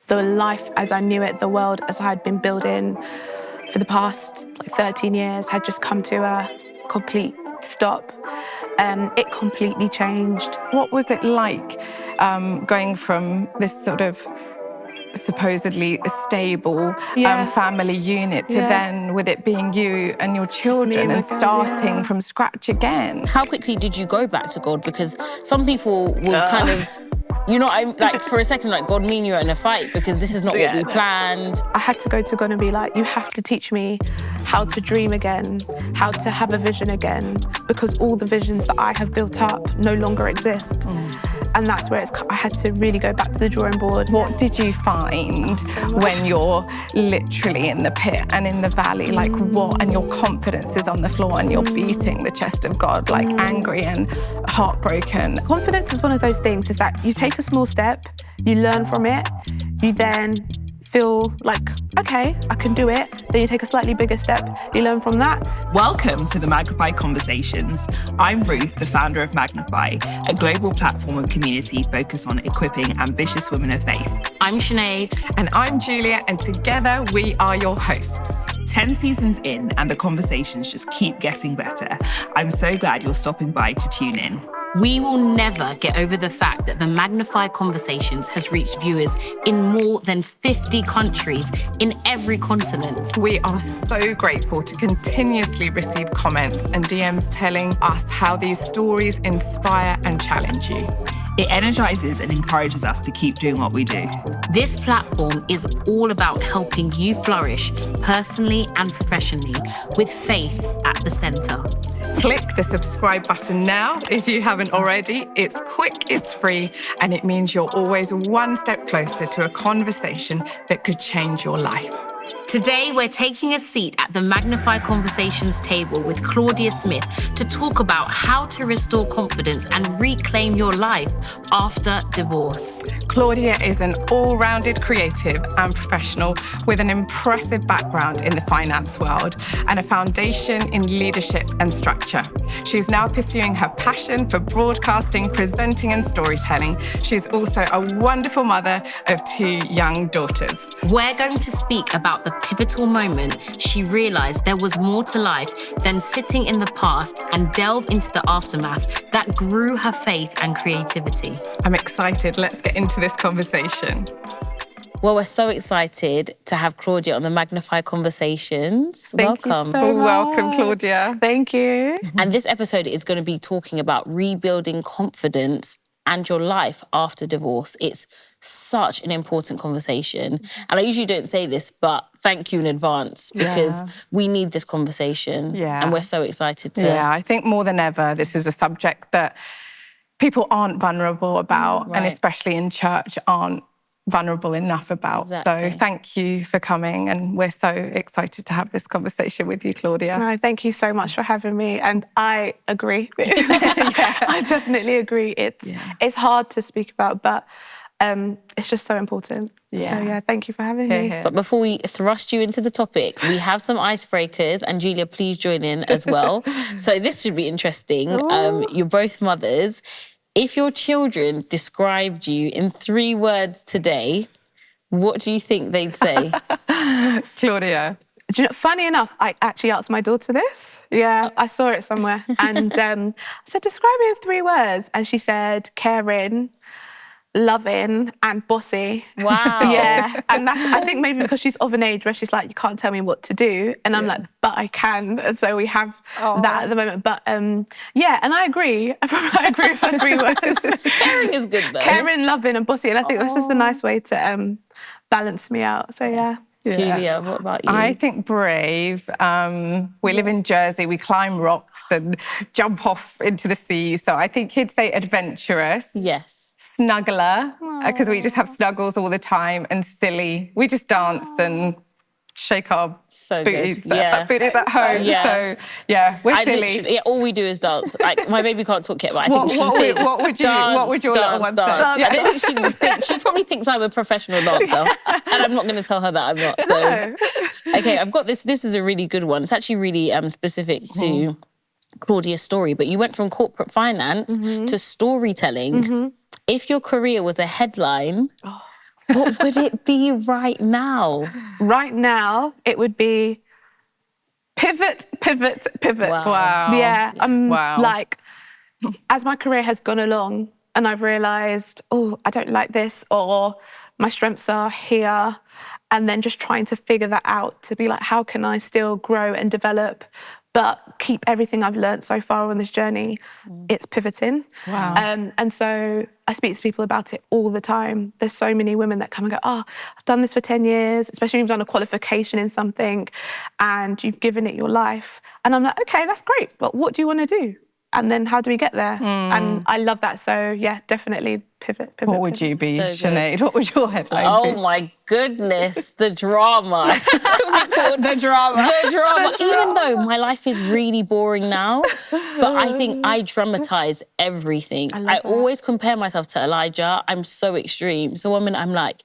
the life as I knew it, the world as I had been building for the past 13 years had just come to a complete stop. It completely changed. What was it like going from this sort of supposedly stable family unit to then with it being you and your children and starting from scratch again? How quickly did you go back to God? Because some people will kind of, you know, I'm like for a second, like, God, me and you are in a fight because this is not what we planned. I had to go to God and be like, you have to teach me how to dream again, how to have a vision again, because all the visions that I have built up no longer exist. And that's where I had to really go back to the drawing board. What did you find when you're literally in the pit and in the valley? Like what? And your confidence is on the floor and you're beating the chest of God, like angry and heartbroken. Confidence is one of those things, is that you take a small step, you learn from it, you then feel like, okay, I can do it. Then you take a slightly bigger step, you learn from that. Welcome to the Magnify Conversations. I'm Ruth, the founder of Magnify, a global platform and community focused on equipping ambitious women of faith. I'm Sinead. And I'm Julia, and together we are your hosts. 10 seasons in, and the conversations just keep getting better. I'm so glad you're stopping by to tune in. We will never get over the fact that the Magnify Conversations has reached viewers in more than 50 countries in every continent. We are so grateful to continuously receive comments and DMs telling us how these stories inspire and challenge you. It energizes and encourages us to keep doing what we do. This platform is all about helping you flourish personally and professionally with faith at the center. Click the subscribe button now if you haven't already. It's quick, it's free, and it means you're always one step closer to a conversation that could change your life. Today, we're taking a seat at the Magnify Conversations table with Claudia Smith to talk about how to restore confidence and reclaim your life after divorce. Claudia is an all-rounded creative and professional with an impressive background in the finance world and a foundation in leadership and structure. She's now pursuing her passion for broadcasting, presenting, and storytelling. She's also a wonderful mother of 2 young daughters. We're going to speak about the pivotal moment she realized there was more to life than sitting in the past, and delve into the aftermath that grew her faith and creativity. I'm excited. Let's get into this conversation. Well, we're so excited to have Claudia on the Magnify Conversations. Welcome. Thank you so much. Welcome, Claudia. Thank you. And this episode is going to be talking about rebuilding confidence and your life after divorce. It's such an important conversation. And I usually don't say this, but thank you in advance because we need this conversation. And we're so excited to... Yeah, I think more than ever, this is a subject that people aren't vulnerable about, and especially in church aren't vulnerable enough about. Exactly. So thank you for coming, and we're so excited to have this conversation with you, Claudia. No, thank you so much for having me, and I agree. I definitely agree. It's hard to speak about, but it's just so important. So thank you for having me. But before we thrust you into the topic, we have some icebreakers, and Julia, please join in as well. So this should be interesting. You're both mothers. If your children described you in 3 words today, what do you think they'd say? Claudia. Do you know, funny enough, I actually asked my daughter this. Yeah, I saw it somewhere. And I said, describe me in 3 words. And she said, caring, loving, and bossy. Wow. Yeah, and that's, I think maybe because she's of an age where she's like, you can't tell me what to do. And I'm like, but I can. And so we have that at the moment. But yeah, and I agree. I agree with her 3 words. Caring is good though. Caring, loving, and bossy. And I think that's just a nice way to balance me out. So yeah. Julia, what about you? I think brave. We live in Jersey. We climb rocks and jump off into the sea. So I think he'd say adventurous. Yes. Snuggler, because we just have snuggles all the time, and silly. We just dance and shake our booties at home. So yeah, we're silly. All we do is dance. Like, my baby can't talk yet, but I think she thinks, what would your little one say? I don't think she probably thinks I'm a professional dancer, and I'm not going to tell her that I'm not. So. Okay, I've got this. This is a really good one. It's actually really specific to Claudia's story, but you went from corporate finance to storytelling. If your career was a headline, what would it be right now? Right now, it would be pivot. Wow. Yeah, I'm Wow. like, as my career has gone along and I've realised, oh, I don't like this, or my strengths are here, and then just trying to figure that out to be like, how can I still grow and develop, but keep everything I've learned so far on this journey? It's pivoting. Wow. And so I speak to people about it all the time. There's so many women that come and go, oh, I've done this for 10 years, especially if you've done a qualification in something and you've given it your life. And I'm like, okay, that's great, but what do you want to do? And then how do we get there? And I love that. So yeah, definitely pivot. What would you be, So Sinead? What would your headline be? Oh my goodness, the drama. The drama. The drama. Even though my life is really boring now, but I think I dramatize everything. I always compare myself to Elijah. I'm so extreme. So one minute I'm like,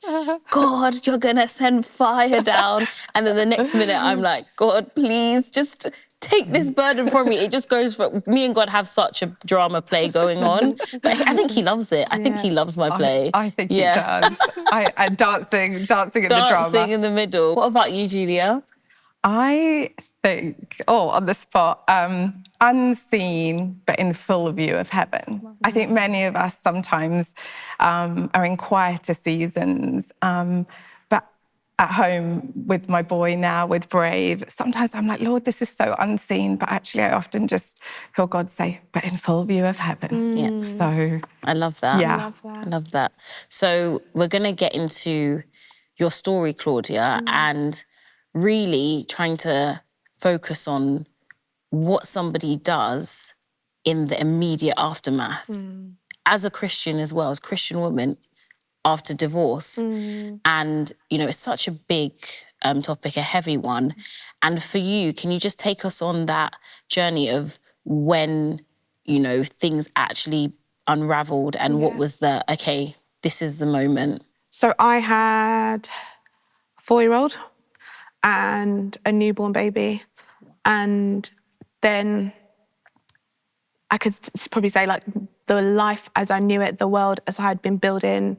God, you're gonna send fire down. And then the next minute I'm like, God, please just take this burden from me. It just goes for, me and God have such a drama play going on. But I think he loves it. I think he loves my play. I think he does. And dancing in the drama. Dancing in the middle. What about you, Julia? I think, on the spot, unseen but in full view of heaven. I think many of us sometimes are in quieter seasons, but at home with my boy now, with Brave, sometimes I'm like, Lord, this is so unseen, but actually I often just feel God say, but in full view of heaven. Yeah. So I love that. Yeah. I love that. So we're going to get into your story, Claudia, and really trying to focus on what somebody does in the immediate aftermath. As a Christian as well, as a Christian woman, after divorce. And, you know, it's such a big topic, a heavy one. And for you, can you just take us on that journey of when, you know, things actually unraveled and what was the, okay, this is the moment? So I had a 4-year-old and a newborn baby. And then I could probably say like the life as I knew it, the world as I had been building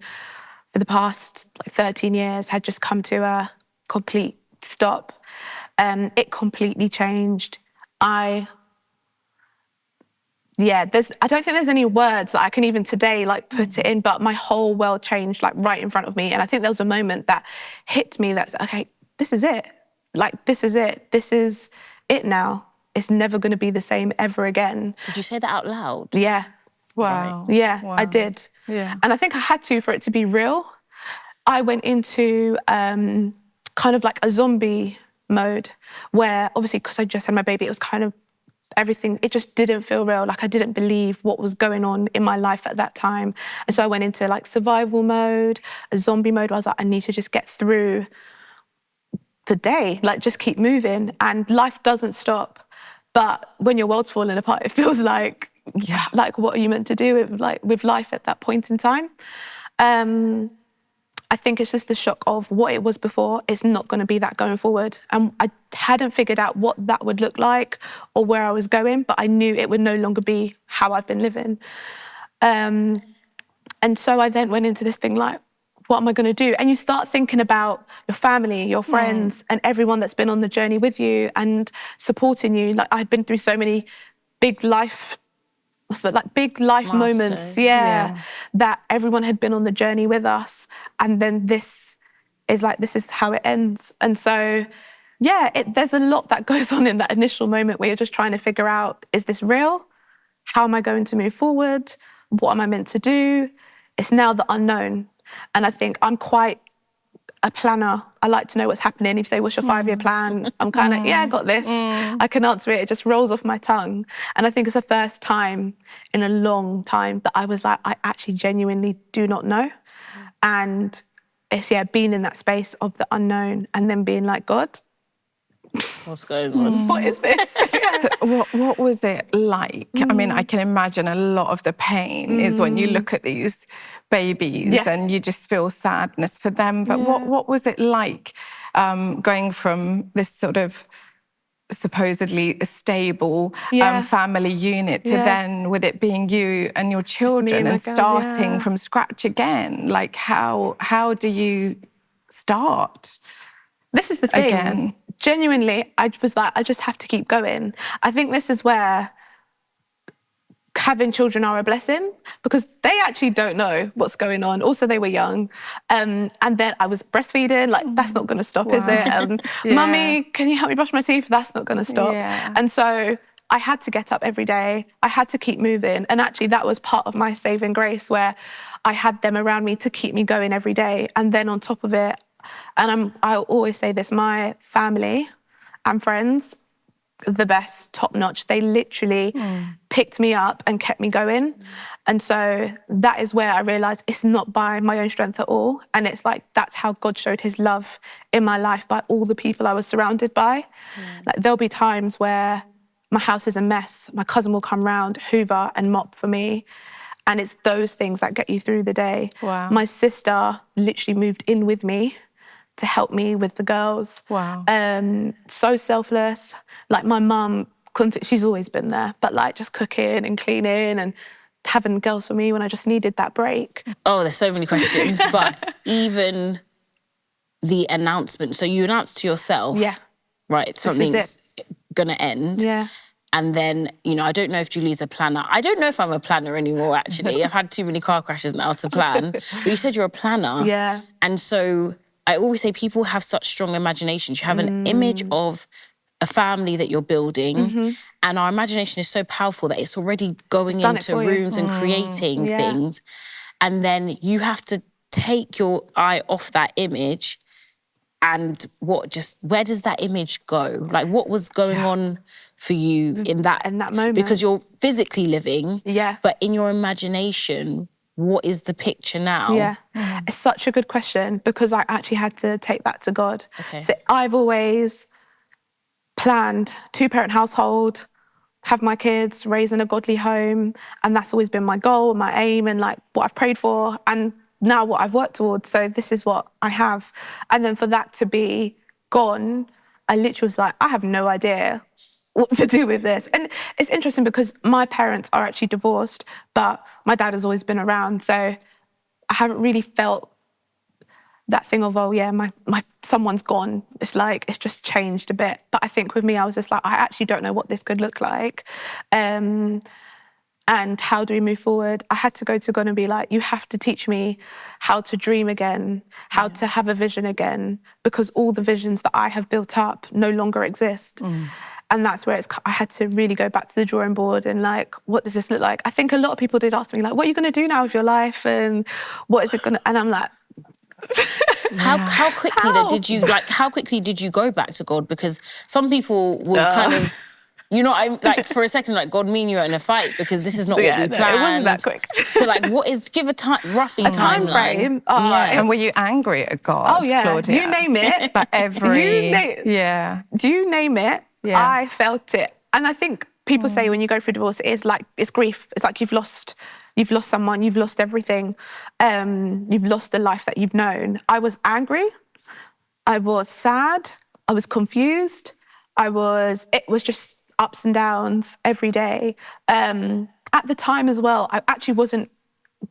for the past 13 years had just come to a complete stop. It completely changed. I don't think there's any words that I can even today put it in, but my whole world changed right in front of me. And I think there was a moment that hit me that's, okay, this is it. This is it. This is it now. It's never going to be the same ever again. Did you say that out loud? Yeah. wow. Yeah, Wow. I did. Yeah. And I think I had to for it to be real. I went into kind of like a zombie mode where obviously because I just had my baby, it was kind of everything, it just didn't feel real. I didn't believe what was going on in my life at that time. And so I went into survival mode, a zombie mode where I was like, I need to just get through the day, just keep moving. And life doesn't stop. But when your world's falling apart, it feels like what are you meant to do with life at that point in time? I think it's just the shock of what it was before. It's not going to be that going forward. And I hadn't figured out what that would look like or where I was going, but I knew it would no longer be how I've been living. And so I then went into this thing what am I going to do? And you start thinking about your family, your friends, and everyone that's been on the journey with you and supporting you. I'd been through so many big life moments, that everyone had been on the journey with us. And then this is how it ends. And so, there's a lot that goes on in that initial moment where you're just trying to figure out, is this real? How am I going to move forward? What am I meant to do? It's now the unknown. And I think I'm quite a planner. I like to know what's happening. If you say, what's your 5-year plan? I'm kind of, I got this. I can answer it. It just rolls off my tongue. And I think it's the first time in a long time that I was like, I actually genuinely do not know. And it's, being in that space of the unknown and then being like, God, what's going on? What is this? So what was it like? I mean, I can imagine a lot of the pain is when you look at these babies and you just feel sadness for them. But what was it like going from this sort of supposedly a stable Yeah. family unit to Yeah. then, with it being you and your children my and girls, starting yeah. from scratch again, like how do you start This is the thing. again? Genuinely, I was like, I just have to keep going. I think this is where having children are a blessing, because they actually don't know what's going on. Also, they were young. And then I was breastfeeding, like, that's not going to stop, is it? Yeah. Mummy, can you help me brush my teeth? That's not going to stop. Yeah. And so I had to get up every day. I had to keep moving. And actually, that was part of my saving grace, where I had them around me to keep me going every day. And then on top of it, and I always say this, my family and friends, the best, top notch. They literally picked me up and kept me going. And so that is where I realized it's not by my own strength at all. And it's like, that's how God showed his love in my life, by all the people I was surrounded by. Like, there'll be times where my house is a mess. My cousin will come round, hoover and mop for me. And it's those things that get you through the day. Wow. My sister literally moved in with me to help me with the girls. Wow. So selfless. Like, my mum, she's always been there, but like just cooking and cleaning and having girls for me when I just needed that break. Oh, there's so many questions, but even the announcement. So you announced to yourself, Yeah. right, something's gonna end. Yeah. And then, you know, I don't know if Julie's a planner. I don't know if I'm a planner anymore, actually. I've had too many car crashes now to plan. But you said you're a planner. Yeah. And so I always say people have such strong imaginations. You have an image of a family that you're building, and our imagination is so powerful that it's already going done it into for you. rooms and creating Yeah. things. And then you have to take your eye off that image, and where does that image go? Like, what was going on for you in that moment? Because you're physically living, Yeah. but in your imagination, what is the picture now? Yeah, it's such a good question, because I actually had to take that to God. Okay. So I've always planned 2-parent household, have my kids, raise in a godly home, and that's always been my goal, my aim, and like what I've prayed for, and now what I've worked towards. So this is what I have. And then for that to be gone, I literally was like, I have no idea what to do with this. And it's interesting because my parents are actually divorced, but my dad has always been around. So I haven't really felt that thing of, oh yeah, my someone's gone. It's like, it's just changed a bit. But I think with me, I was just like, I actually don't know what this could look like. And how do we move forward? I had to go to God and be like, you have to teach me how to dream again, how to have a vision again, because all the visions that I have built up no longer exist. And that's where I had to really go back to the drawing board and like, what does this look like? I think a lot of people did ask me like, what are you going to do now with your life? And what is it going to, and I'm like, How quickly did you go back to God? Because some people will kind of, you know, I'm like, for a second, like, God, me and you are in a fight because this is not what we planned. It wasn't that quick. So like, give a roughly time frame. And were you angry at God, Oh yeah, Claudia? you name it. Like every, you name it, I felt it. And I think people say when you go through divorce, it's grief. It's like you've lost someone, you've lost everything. You've lost the life that you've known. I was angry, I was sad, I was confused, it was just ups and downs every day. At the time as well, I actually wasn't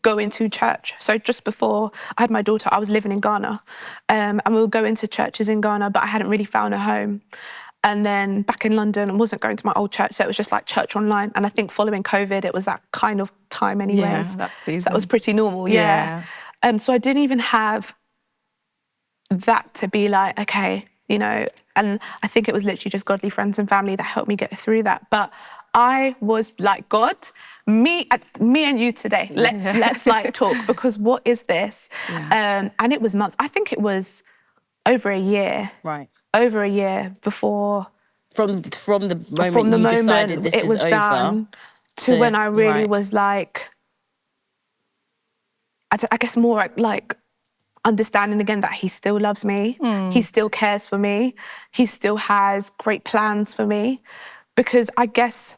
going to church. So just before I had my daughter, I was living in Ghana. And we were going to churches in Ghana, but I hadn't really found a home. And then back in London, I wasn't going to my old church, so it was just like church online. And I think following COVID, it was that kind of time anyways. Yeah, that season. So that was pretty normal, yeah. So I didn't even have that to be like, okay, you know, and I think it was literally just godly friends and family that helped me get through that. But I was like, God, me and you today, let's like talk, because what is this? And it was months. I think it was over a year. Right. Over a year before. From the moment you decided this it was is over. Done, to when I really was like, I guess more like understanding again that he still loves me, he still cares for me, he still has great plans for me. Because I guess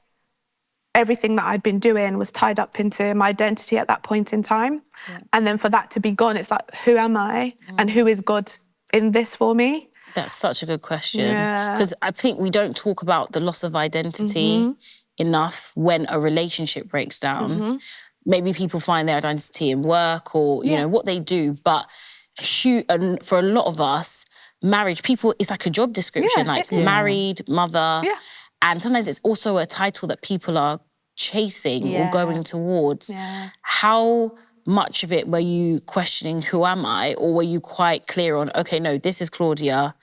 everything that I'd been doing was tied up into my identity at that point in time. And then for that to be gone, it's like, who am I and who is God in this for me? That's such a good question. Yeah. Because I think we don't talk about the loss of identity enough when a relationship breaks down. Maybe people find their identity in work or, you know, what they do. But and for a lot of us, marriage, it's like a job description, like married, mother. Yeah. And sometimes it's also a title that people are chasing or going towards. Yeah. How much of it were you questioning, who am I? Or were you quite clear on, okay, no, this is Claudia?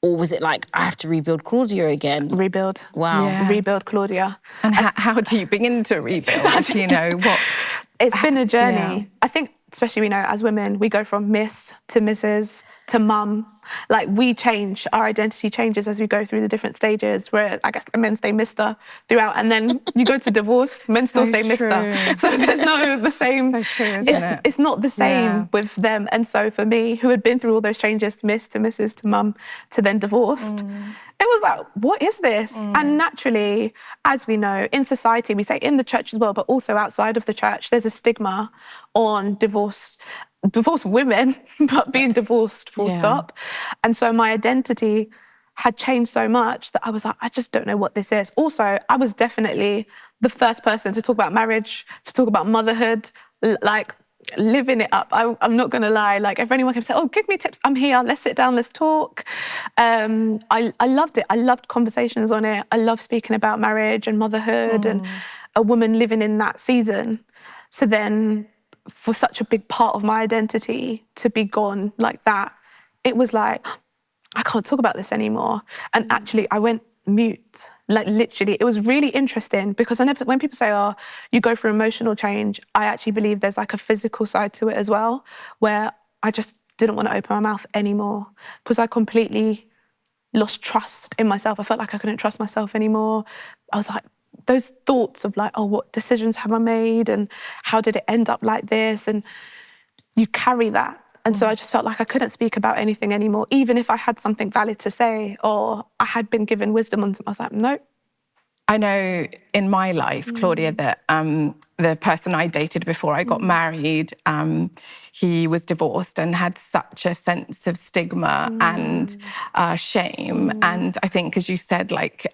Or was it like, I have to rebuild Claudia again? Rebuild. Wow. Yeah. Rebuild Claudia. And how do you begin to rebuild? You know, what? It's been a journey. Yeah. I think, especially, you know, as women, we go from Miss to Mrs. to Mum. Like, we change, our identity changes as we go through the different stages, where I guess men stay Mr. throughout, and then you go to divorce, men still stay Mr. So there's no the same. So true, isn't it? It's not the same with them. And so for me, who had been through all those changes, to Miss, to Mrs., to Mum, to then divorced, it was like, what is this? And naturally, as we know, in society, we say in the church as well, but also outside of the church, there's a stigma on divorced women, but being divorced, full stop. And so my identity had changed so much that I was like, I just don't know what this is. Also, I was definitely the first person to talk about marriage, to talk about motherhood, like living it up. I'm not gonna lie. Like, if anyone can say, oh, give me tips, I'm here, let's sit down, let's talk. I loved it. I loved conversations on it. I love speaking about marriage and motherhood and a woman living in that season. So then, for such a big part of my identity to be gone like that, it was like, I can't talk about this anymore. And actually, I went mute. Like, literally, it was really interesting because when people say, oh, you go through emotional change, I actually believe there's like a physical side to it as well, where I just didn't want to open my mouth anymore because I completely lost trust in myself. I felt like I couldn't trust myself anymore. I was like, those thoughts of like, oh, what decisions have I made and how did it end up like this? And you carry that. And so I just felt like I couldn't speak about anything anymore, even if I had something valid to say or I had been given wisdom on something. I was like, nope. I know in my life, Claudia, that the person I dated before I got married, he was divorced and had such a sense of stigma and shame. And I think, as you said, like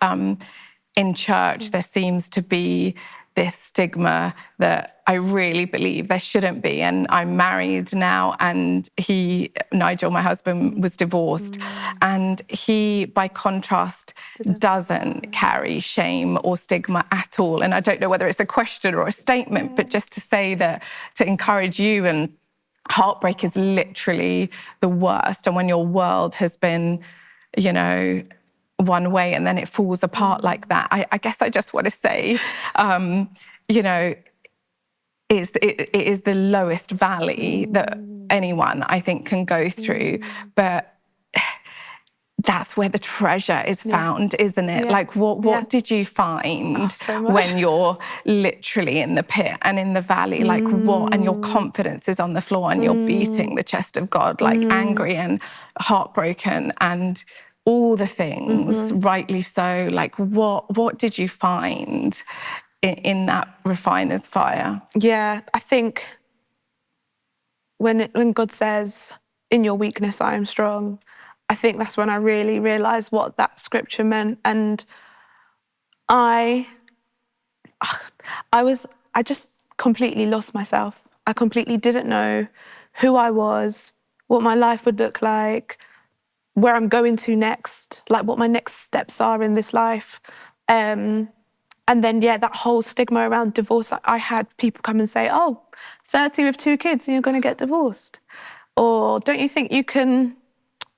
in church, there seems to be this stigma that I really believe there shouldn't be. And I'm married now, and Nigel, my husband, was divorced. And he, by contrast, doesn't carry shame or stigma at all. And I don't know whether it's a question or a statement, but just to say that, to encourage you, and heartbreak is literally the worst. And when your world has been, you know, one way and then it falls apart like that, I guess I just want to say, you know, it is the lowest valley that anyone, I think, can go through. But that's where the treasure is found, isn't it? Like, what did you find when you're literally in the pit and in the valley? Like, what? And your confidence is on the floor and you're beating the chest of God, like angry and heartbroken and all the things, rightly so. Like, what did you find in that refiner's fire? Yeah, I think when God says, in your weakness I am strong, I think that's when I really realised what that scripture meant. And I just completely lost myself. I completely didn't know who I was, what my life would look like, where I'm going to next, like what my next steps are in this life. And then, that whole stigma around divorce, I had people come and say, oh, 30 with 2 kids and you're going to get divorced. Or don't you think you can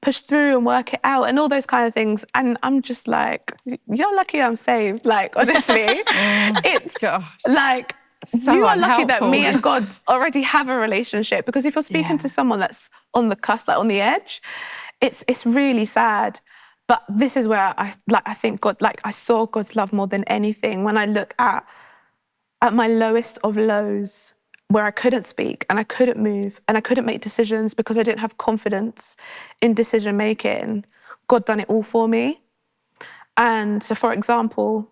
push through and work it out, and all those kind of things. And I'm just like, you're lucky I'm saved. Like, honestly, it's like, so you are lucky that unhelpful. me and God already have a relationship, because if you're speaking to someone that's on the cusp, like on the edge, it's really sad. But this is where I think God, like, I saw God's love more than anything when I look at my lowest of lows, where I couldn't speak and I couldn't move and I couldn't make decisions because I didn't have confidence in decision making. God done it all for me. And so, for example,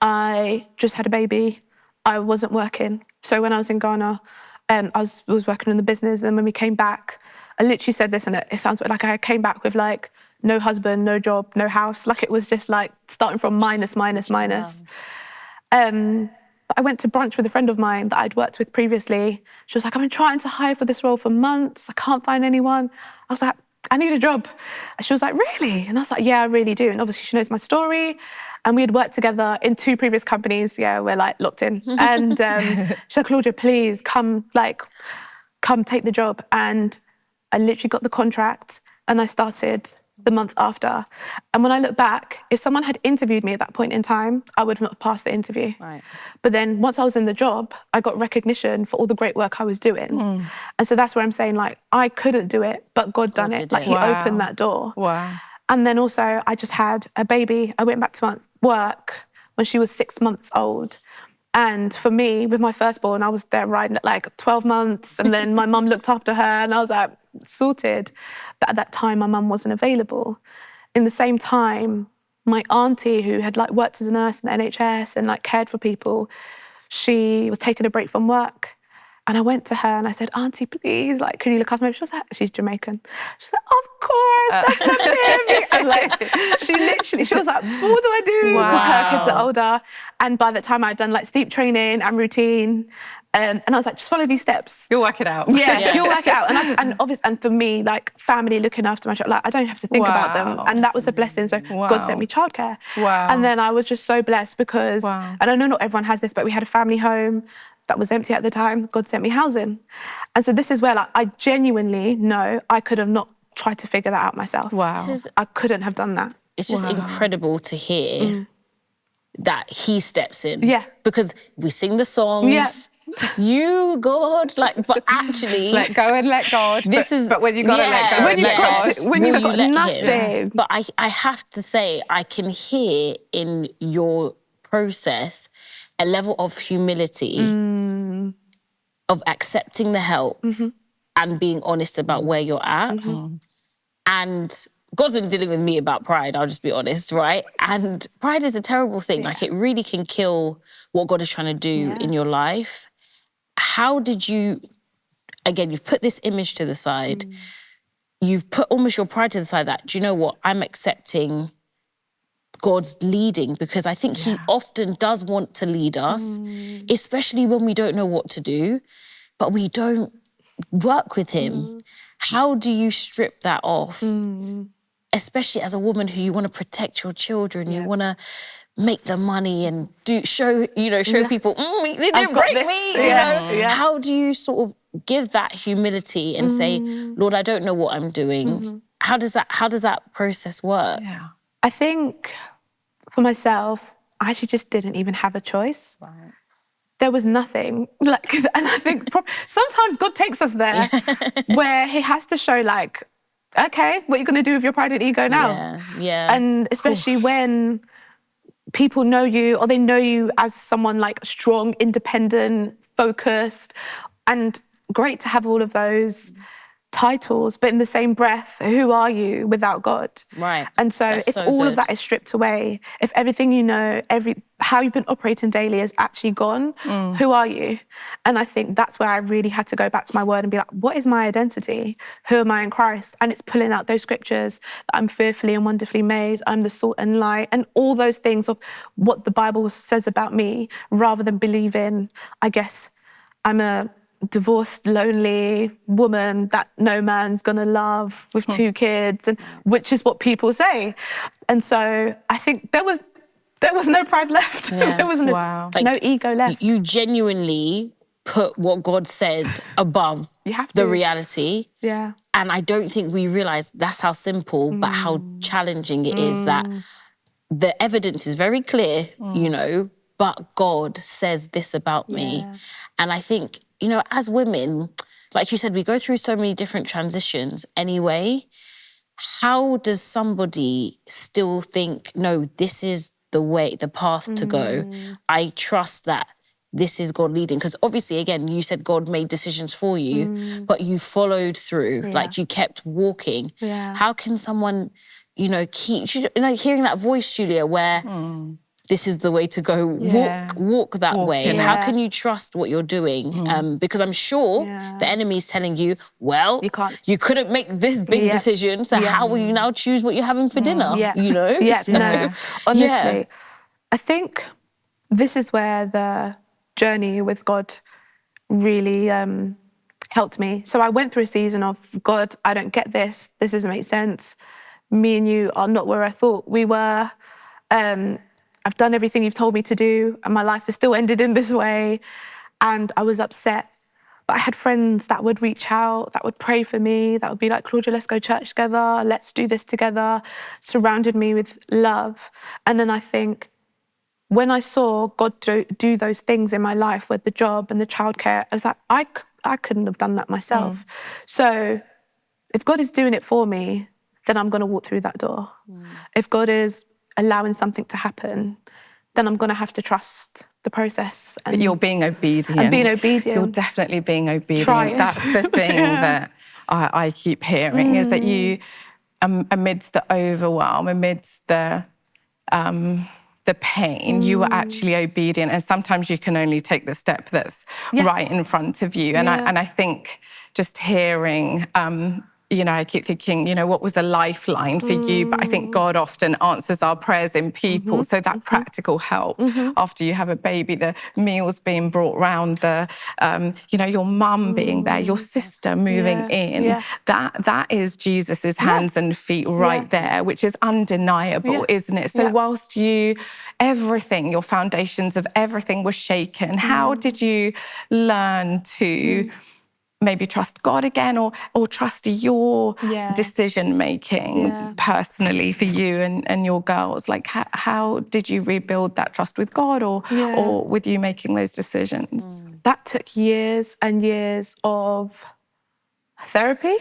I just had a baby. I wasn't working. So when I was in Ghana, I was working in the business. And when we came back, I literally said this and it sounds like I came back with like no husband, no job, no house. Like it was just like starting from minus. I went to brunch with a friend of mine that I'd worked with previously. She was like, I've been trying to hire for this role for months. I can't find anyone. I was like, I need a job. And she was like, really? And I was like, yeah, I really do. And obviously she knows my story. And we had worked together in 2 previous companies. Yeah, we're like locked in. And she's like, Claudia, please come take the job. And I literally got the contract and I started the month after. And when I look back, if someone had interviewed me at that point in time, I would not have passed the interview. Right. But then once I was in the job, I got recognition for all the great work I was doing. And so that's where I'm saying, like, I couldn't do it, but God done it. Like, he opened that door. Wow. And then also, I just had a baby. I went back to work when she was 6 months old. And for me, with my firstborn, I was there riding at like 12 months. And then my mum looked after her and I was like, sorted. But at that time, my mum wasn't available. In the same time, my auntie, who had like worked as a nurse in the NHS and like cared for people, she was taking a break from work. And I went to her and I said, Auntie, please, like, can you look after me? She was like, she's Jamaican. She's like, of course, that's my baby. And like, she was like, what do I do? Because her kids are older. And by that time I'd done like sleep training and routine. And I was like, just follow these steps. You'll work it out. Yeah, you'll work it out. And obviously, and for me, like family looking after my child, like I don't have to think about them. And that was a blessing. So God sent me childcare. Wow. And then I was just so blessed because, and I know not everyone has this, but we had a family home that was empty at the time. God sent me housing. And so this is where like, I genuinely know I could have not tried to figure that out myself. Wow. I couldn't have done that. It's just incredible to hear that he steps in. Yeah. Because we sing the songs. Yeah. You, God, like, but actually... let go and let God. But when you got to let go when and let God. when you've got nothing. Him. But I have to say, I can hear in your process a level of humility, of accepting the help and being honest about where you're at. And God's been dealing with me about pride, I'll just be honest, right? And pride is a terrible thing. Like, it really can kill what God is trying to do in your life. How did you, again, you've put this image to the side, you've put almost your pride to the side that, do you know what, I'm accepting God's leading, because I think he often does want to lead us, especially when we don't know what to do, but we don't work with him. How do you strip that off? Especially as a woman who you want to protect your children, you want to make the money and show people, they didn't break me, you know? How do you sort of give that humility and say, Lord, I don't know what I'm doing? How does that process work? Yeah. I think for myself, I actually just didn't even have a choice. Right. There was nothing, like, and I think sometimes God takes us there where he has to show like, okay, what are you going to do with your pride and ego now? Yeah. And especially when people know you or they know you as someone like strong, independent, focused, and great to have all of those titles, but in the same breath, who are you without God? Right. And so if all of that is stripped away, if everything you know, how you've been operating daily is actually gone, who are you? And I think that's where I really had to go back to my word and be like, what is my identity? Who am I in Christ? And it's pulling out those scriptures that I'm fearfully and wonderfully made, I'm the salt and light, and all those things of what the Bible says about me, rather than believing, I guess, I'm a divorced, lonely woman that no man's gonna love with 2 kids, and which is what people say. And so I think there was no pride left. There was no ego left. You genuinely put what God said above the reality. Yeah. And I don't think we realise that's how simple, but how challenging it is, that the evidence is very clear, you know, but God says this about me. And I think, you know, as women, like you said, we go through so many different transitions anyway. How does somebody still think, no, this is the way, the path to go? I trust that this is God leading. Because obviously, again, you said God made decisions for you, but you followed through, like you kept walking. How can someone, you know, keep, you know, hearing that voice, Julia, where this is the way to go. Walk that way. in it. How can you trust what you're doing? Because I'm sure the enemy's telling you, well, you couldn't make this big decision, so how will you now choose what you're having for dinner? You know? Honestly, I think this is where the journey with God really helped me. So I went through a season of, God, I don't get this. This doesn't make sense. Me and you are not where I thought we were. I've done everything you've told me to do, and my life has still ended in this way. And I was upset. But I had friends that would reach out, that would pray for me, that would be like, Claudia, let's go church together. Let's do this together. Surrounded me with love. And then I think, when I saw God do those things in my life with the job and the childcare, I was like, I couldn't have done that myself. So if God is doing it for me, then I'm going to walk through that door. If God is allowing something to happen, then I'm going to have to trust the process. And but you're being obedient. I'm being obedient. You're definitely being obedient. Try. That's the thing that I keep hearing, is that you, amidst the overwhelm, amidst the pain, you were actually obedient. And sometimes you can only take the step that's right in front of you. And I think just hearing, I keep thinking, what was the lifeline for you? But I think God often answers our prayers in people. So that practical help after you have a baby, the meals being brought round, your mum being there, your sister moving in, that is Jesus's hands and feet right there, which is undeniable, isn't it? So whilst everything, your foundations of everything were shaken, how did you learn to maybe trust God again, or trust your decision-making personally for you and your girls? Like, how did you rebuild that trust with God or with you making those decisions? That took years and years of therapy,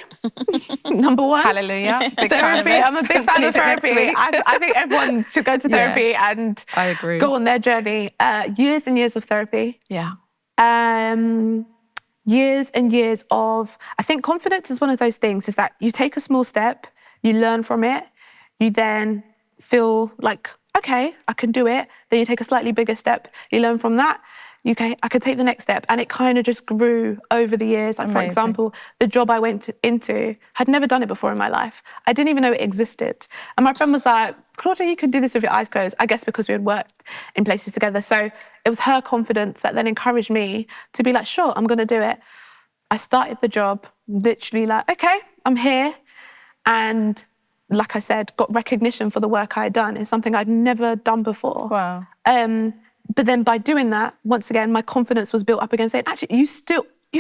number one. Hallelujah. Big Therapy. I'm a big fan of therapy. I think everyone should go to therapy and I agree. go on their journey. Years and years of therapy. Yeah. Years and years of, I think confidence is one of those things, is that you take a small step, you learn from it, you then feel like, okay, I can do it. Then you take a slightly bigger step, you learn from that, okay, I could take the next step. And it kind of just grew over the years. Like, for example, the job I went into, I'd never done it before in my life. I didn't even know it existed. And my friend was like, Claudia, you can do this with your eyes closed. I guess because we had worked in places together. So it was her confidence that then encouraged me to be like, sure, I'm going to do it. I started the job literally like, okay, I'm here. And like I said, got recognition for the work I had done. It's something I'd never done before. Wow. But then by doing that, once again, my confidence was built up again, saying, actually, you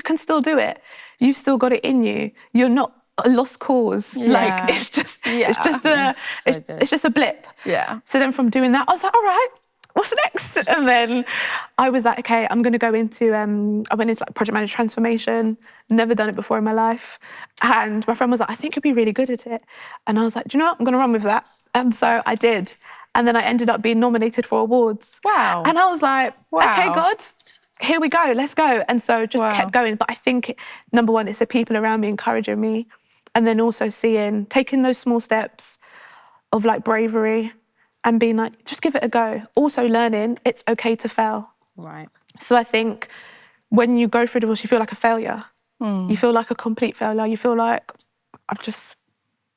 can still do it. You've still got it in you. You're not a lost cause. Like, it's just a blip. Yeah. So then from doing that, I was like, all right, what's next? And then I was like, okay, I'm going to go into, I went into like project manager transformation, never done it before in my life. And my friend was like, I think you'll be really good at it. And I was like, do you know what? I'm going to run with that. And so I did. And then I ended up being nominated for awards. Wow. And I was like, okay, God, here we go, let's go. And so just kept going. But I think, number one, it's the people around me encouraging me. And then also taking those small steps of like bravery and being like, just give it a go. Also learning it's okay to fail. Right. So I think when you go through divorce, you feel like a failure. You feel like a complete failure. You feel like, I've just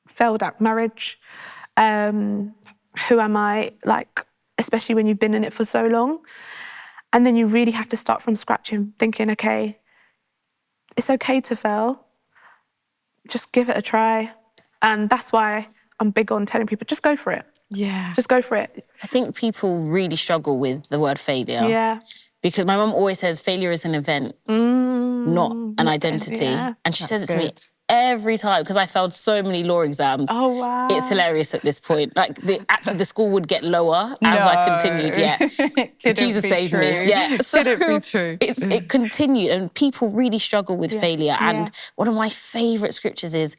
failed at marriage. Who am I? Like, especially when you've been in it for so long. And then you really have to start from scratch and thinking, okay, it's okay to fail. Just give it a try. And that's why I'm big on telling people, just go for it. Yeah. Just go for it. I think people really struggle with the word failure. Yeah. Because my mum always says failure is an event, not an identity. Yeah. And she says it to me every time, because I failed so many law exams. Oh, wow. It's hilarious at this point. Like, the score would get lower as I continued. Yeah. Jesus saved me. Yeah. So Could it be true? It continued, and people really struggle with failure. And one of my favourite scriptures is,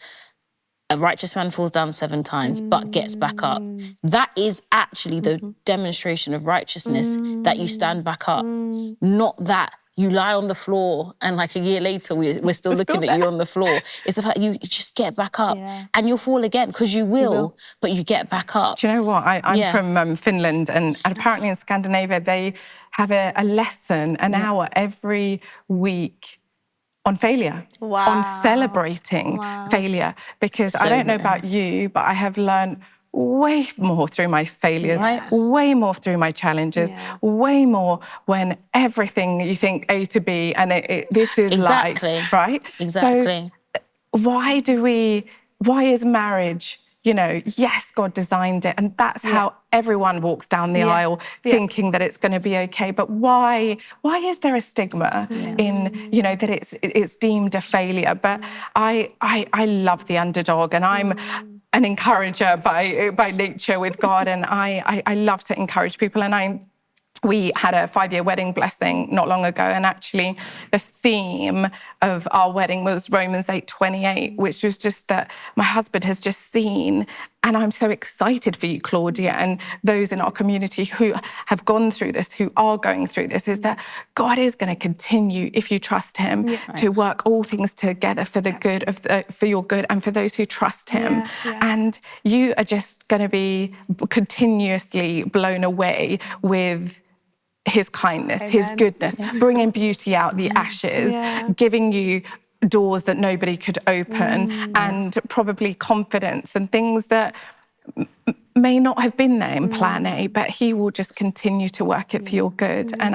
a righteous man falls down 7 times, but gets back up. That is actually the demonstration of righteousness, that you stand back up. Not that you lie on the floor and like a year later we're still looking at you on the floor. It's the fact you just get back up and you'll fall again, because you will, but you get back up. Do you know what? I'm from Finland, and apparently in Scandinavia they have a lesson, an hour every week on failure, on celebrating failure. Because I don't know about you, but I have learned way more through my failures, way more through my challenges, way more when everything you think A to B and this is life, right? Exactly. So why is marriage, you know, yes, God designed it, and that's how everyone walks down the aisle thinking that it's going to be okay. But why is there a stigma in, you know, that it's deemed a failure? But I love the underdog, and I'm an encourager by nature with God, and I love to encourage people. And we had a 5-year wedding blessing not long ago, and actually the theme of our wedding was Romans 8:28, which was just that my husband has just seen, and I'm so excited for you, Claudia, and those in our community who have gone through this, who are going through this, is that God is going to continue, if you trust him, to work all things together for the good for your good and for those who trust him. And you are just going to be continuously blown away with his kindness, his goodness, bringing beauty out the ashes, giving you doors that nobody could open, and probably confidence and things that may not have been there in plan A, but he will just continue to work it for your good. And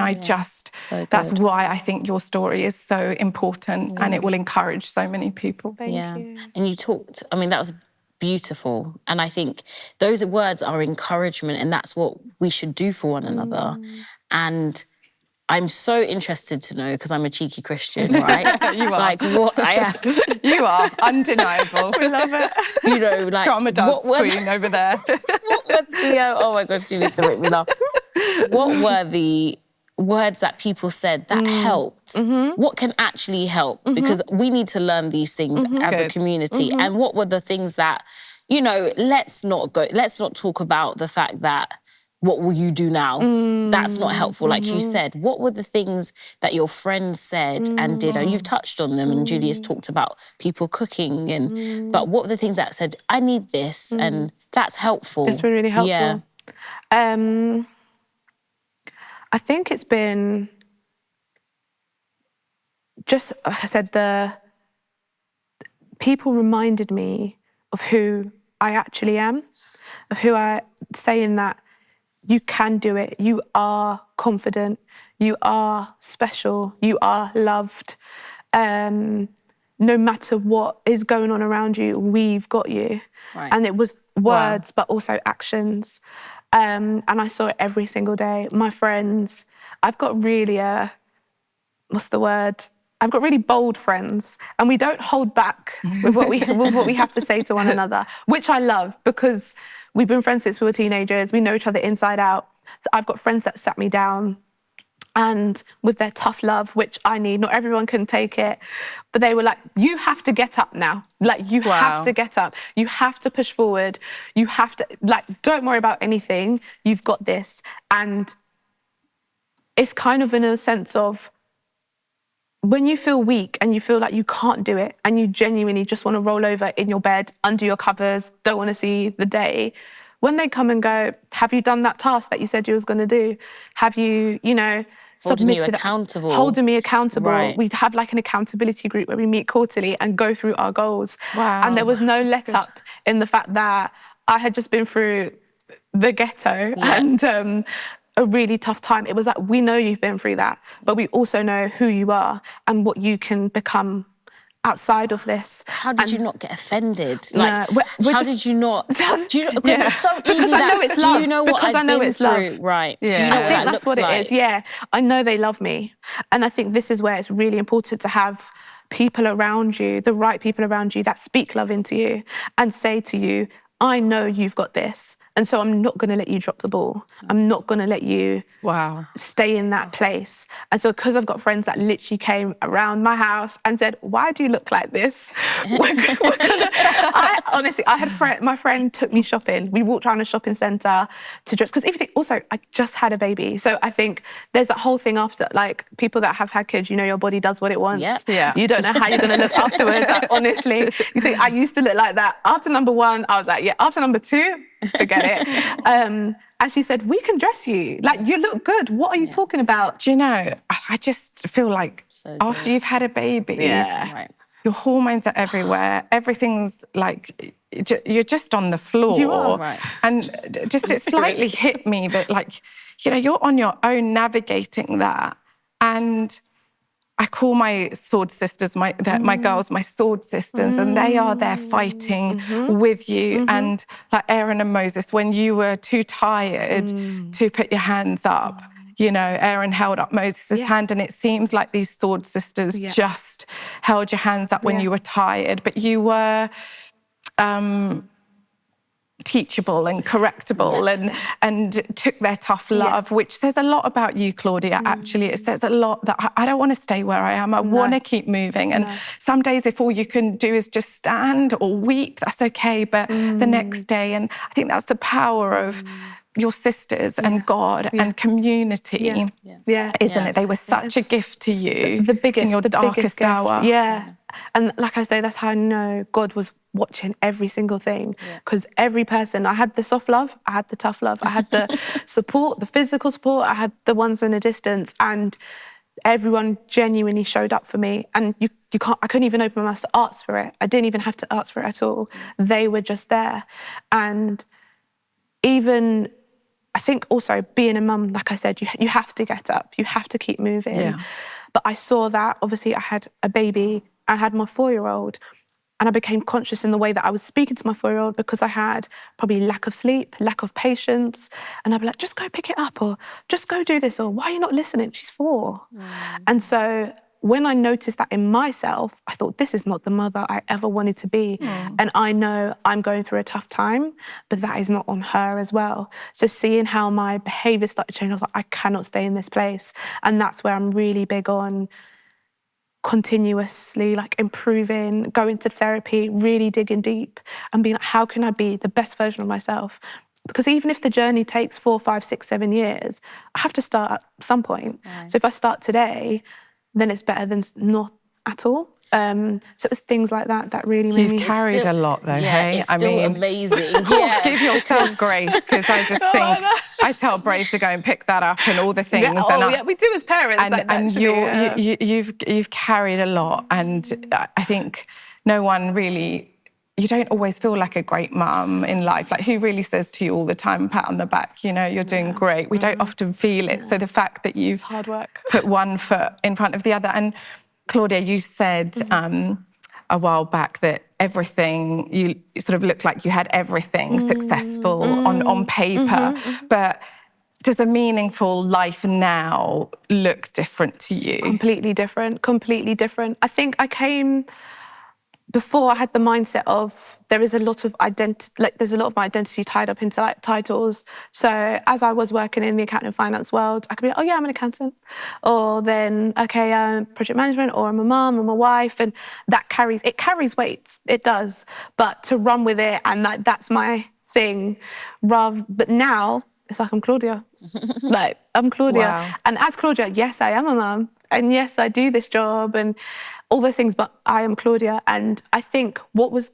that's why I think your story is so important, and it will encourage so many people. Thank you. And you talked, I mean, that was beautiful. And I think those words are encouragement, and that's what we should do for one another. And I'm so interested to know, because I'm a cheeky Christian, right? You are. Like what I am. You are, undeniable. We love it. You know, like drama dance queen over there. Oh my gosh, Julie, to make me laugh. What were the words that people said that helped? What can actually help? Because we need to learn these things as a community. And what were the things that, you know, let's not talk about the fact that what will you do now? That's not helpful. Like you said, what were the things that your friends said and did? And you've touched on them, and Julia's talked about people cooking, and but what were the things that said, I need this, and that's helpful? It's been really helpful. Yeah. I think it's been just, like I said, the people reminded me of who I actually am, of who I saying that you can do it, you are confident, you are special, you are loved. No matter what is going on around you, we've got you. Right. And it was words, but also actions. And I saw it every single day. My friends, I've got really what's the word? I've got really bold friends, and we don't hold back with what we have to say to one another, which I love, because we've been friends since we were teenagers. We know each other inside out. So I've got friends that sat me down, and with their tough love, which I need, not everyone can take it, but they were like, you have to get up now. Like, you have to get up. You have to push forward. You have to, like, don't worry about anything. You've got this. And it's kind of in a sense of, when you feel weak and you feel like you can't do it, and you genuinely just want to roll over in your bed, under your covers, don't want to see the day, when they come and go, have you done that task that you said you was going to do? Have you, you know, submitted? Holding me accountable. Right. We have like an accountability group where we meet quarterly and go through our goals. Wow. And there was no let up in the fact that I had just been through the ghetto and a really tough time. It was like, we know you've been through that, but we also know who you are and what you can become outside of this. How did you not get offended? Like, how did you not? Do you, because it's so easy. Because I know it's love. Do you know what because I've I know been it's through? love. Right. Yeah. Do you know I what think that that's looks what like? it is. Yeah, I know they love me, and I think this is where it's really important to have people around you, the right people around you, that speak love into you and say to you, I know you've got this. And so I'm not going to let you drop the ball. I'm not going to let you stay in that place. And so because I've got friends that literally came around my house and said, why do you look like this? I had my friend took me shopping. We walked around a shopping centre to dress, because everything, also, I just had a baby. So I think there's that whole thing after, like, people that have had kids, you know, your body does what it wants. Yep. Yeah. You don't know how you're going to look afterwards. Like, honestly, you think I used to look like that. After number 1, I was like, yeah. After number 2, forget it. And she said, we can dress you. Like, you look good. What are you talking about? Do you know, I just feel like after you've had a baby, your hormones are everywhere. Everything's like, you're just on the floor. You are. Right. And just it slightly hit me that, like, you know, you're on your own navigating that. And I call my sword sisters, my girls, my sword sisters, and they are there fighting with you. And like Aaron and Moses, when you were too tired to put your hands up, you know, Aaron held up Moses' hand, and it seems like these sword sisters just held your hands up when you were tired, but you were teachable and correctable and took their tough love, which says a lot about you, Claudia, actually. It says a lot that I don't want to stay where I am. I want to keep moving. And some days, if all you can do is just stand or weep, that's okay. But the next day, and I think that's the power of your sisters and God and community, isn't it? They were such a gift to you, the biggest, in your darkest hour. Yeah. And like I say, that's how I know God was watching every single thing. Because every person, I had the soft love, I had the tough love, I had the support, the physical support, I had the ones in a distance, and everyone genuinely showed up for me. And you can't, I couldn't even open my mouth to ask for it. I didn't even have to ask for it at all. They were just there. And even, I think also being a mum, like I said, you have to get up, you have to keep moving. Yeah. But I saw that, obviously I had a baby, I had my 4-year-old, and I became conscious in the way that I was speaking to my 4-year-old, because I had probably lack of sleep, lack of patience. And I'd be like, just go pick it up, or just go do this, or why are you not listening? She's 4. And so when I noticed that in myself, I thought, this is not the mother I ever wanted to be. And I know I'm going through a tough time, but that is not on her as well. So seeing how my behaviour started changing, I was like, I cannot stay in this place. And that's where I'm really big on continuously, like, improving, going to therapy, really digging deep and being like, how can I be the best version of myself? Because even if the journey takes 4, 5, 6, 7 years, I have to start at some point. So if I start today, then it's better than not at all. So it's things like that that really made me... You've carried a lot, though, hey? It's still amazing. Give yourself grace, because I just think I tell Brave to go and pick that up and all the things. We do as parents. You've carried a lot, and I think no one really... You don't always feel like a great mum in life. Like, who really says to you all the time, pat on the back, you know, you're doing great. We don't often feel it. So the fact that you've hard work. put one foot in front of the other. And Claudia, you said a while back that everything, you sort of looked like you had everything successful on paper. But does a meaningful life now look different to you? Completely different, completely different. I think I came... Before, I had the mindset of there's a lot of my identity tied up into, like, titles. So as I was working in the accounting and finance world, I could be like, oh yeah, I'm an accountant. Or then, okay, I'm project management, or I'm a mum, I'm a wife, and that carries weight, it does. But to run with it, and that's my thing. But now, it's like, I'm Claudia. Like, I'm Claudia. Wow. And as Claudia, yes, I am a mum. And yes, I do this job and all those things, but I am Claudia. And I think what was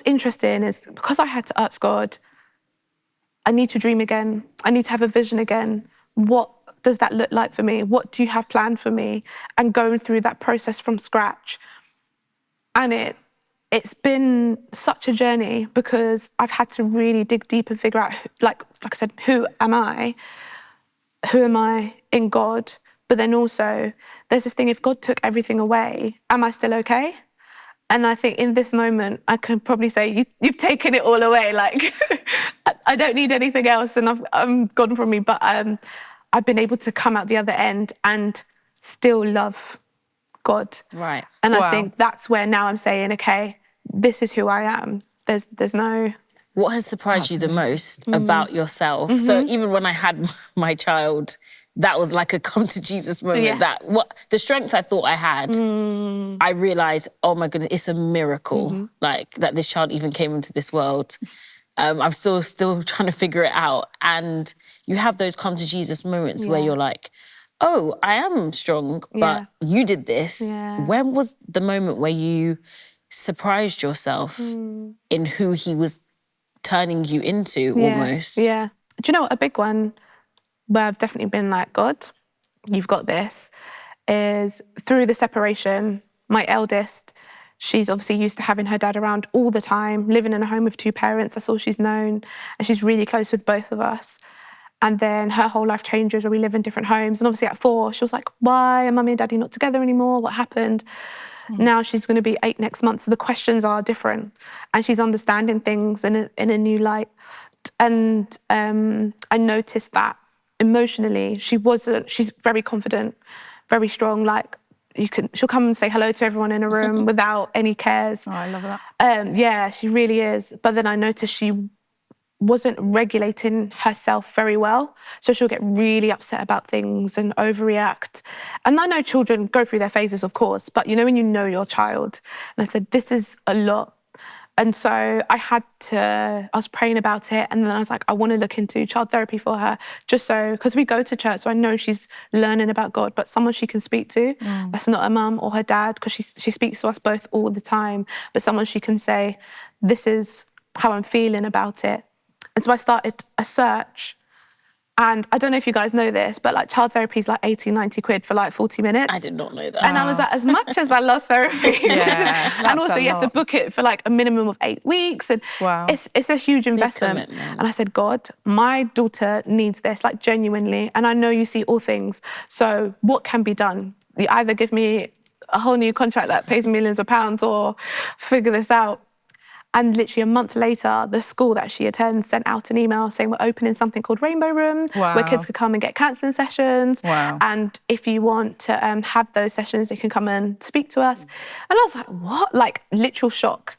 interesting is, because I had to ask God, I need to dream again. I need to have a vision again. What does that look like for me? What do you have planned for me? And going through that process from scratch. And it's been such a journey, because I've had to really dig deep and figure out, like I said, who am I? Who am I in God? But then also, there's this thing, if God took everything away, am I still okay? And I think in this moment, I can probably say, you've taken it all away. Like, I don't need anything else, and I'm gone from me. But I've been able to come out the other end and still love God. Right. And I think that's where now I'm saying, okay, this is who I am. There's no... What has surprised you the most about yourself? So even when I had my child, that was like a come to Jesus moment. Yeah. That what the strength I thought I had, I realized, oh my goodness, it's a miracle. Like that this child even came into this world. I'm still trying to figure it out. And you have those come to Jesus moments where you're like, oh, I am strong, but you did this. Yeah. When was the moment where you surprised yourself in who he was turning you into almost? Yeah. Do you know what, a big one where I've definitely been like, God, you've got this, is through the separation, my eldest, she's obviously used to having her dad around all the time, living in a home with 2 parents, that's all she's known, and she's really close with both of us. And then her whole life changes where we live in different homes. And obviously at 4, she was like, why are mummy and daddy not together anymore? What happened? Now she's going to be 8 next month, so the questions are different. And she's understanding things in a new light. And I noticed that emotionally, she's very confident, very strong. Like, she'll come and say hello to everyone in a room without any cares. Oh, I love that. Yeah, she really is. But then I noticed she wasn't regulating herself very well. So she'll get really upset about things and overreact. And I know children go through their phases, of course, but you know when you know your child. And I said, this is a lot. And so I was praying about it, and then I was like, I want to look into child therapy for her, just so, because we go to church, so I know she's learning about God, but someone she can speak to, that's not her mum or her dad, because she speaks to us both all the time, but someone she can say, this is how I'm feeling about it. And so I started a search. And I don't know if you guys know this, but like child therapy is like 80, 90 quid for like 40 minutes. I did not know that. And I was like, as much as I love therapy, and also you have to book it for like a minimum of 8 weeks. And it's a huge investment. And I said, God, my daughter needs this, like genuinely. And I know you see all things. So what can be done? You either give me a whole new contract that pays millions of pounds or figure this out. And literally a month later, the school that she attends sent out an email saying we're opening something called Rainbow Room, where kids could come and get counselling sessions. And if you want to have those sessions, they can come and speak to us. And I was like, what? Like, literal shock.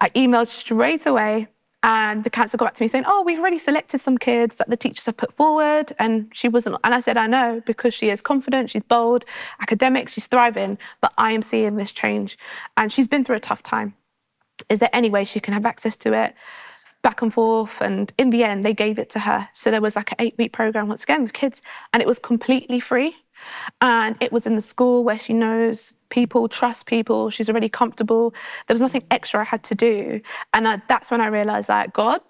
I emailed straight away, and the counsellor got back to me saying, oh, we've already selected some kids that the teachers have put forward. And she wasn't, and I said, I know, because she is confident, she's bold, academic, she's thriving, but I am seeing this change. And she's been through a tough time. Is there any way she can have access to it? Back and forth. And in the end, they gave it to her. So there was like an 8-week program, once again, with kids. And it was completely free. And it was in the school where she knows people, trusts people. She's already comfortable. There was nothing extra I had to do. And that's when I realized that, God,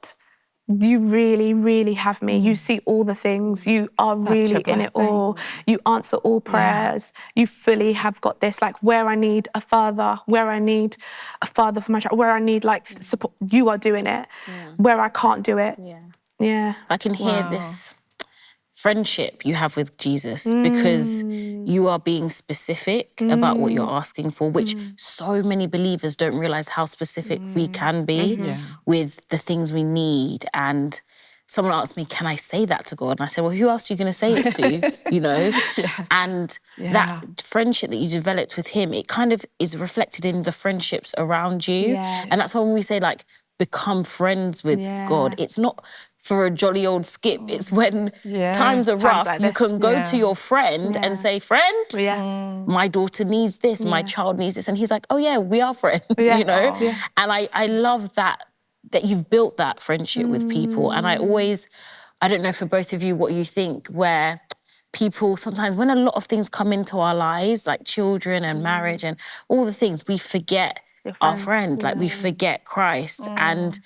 you really, really have me. You see all the things. You are really in it all. You answer all prayers. You fully have got this, like where I need a father, where I need a father for my child, where I need like support, you are doing it. Where I can't do it. Yeah. I can hear this friendship you have with Jesus because you are being specific about what you're asking for, which so many believers don't realize how specific we can be with the things we need. And someone asked me, can I say that to God? And I said, well, who else are you going to say it to, you know? And that friendship that you developed with him, it kind of is reflected in the friendships around you. And that's when we say, like, become friends with God. It's not for a jolly old skip. It's when times are rough, like you can go to your friend and say, friend, my daughter needs this, my child needs this. And he's like, oh yeah, we are friends, you know? And I love that you've built that friendship with people. And I don't know for both of you what you think, where people sometimes, when a lot of things come into our lives, like children and marriage and all the things, we forget our friend, like we forget Christ. And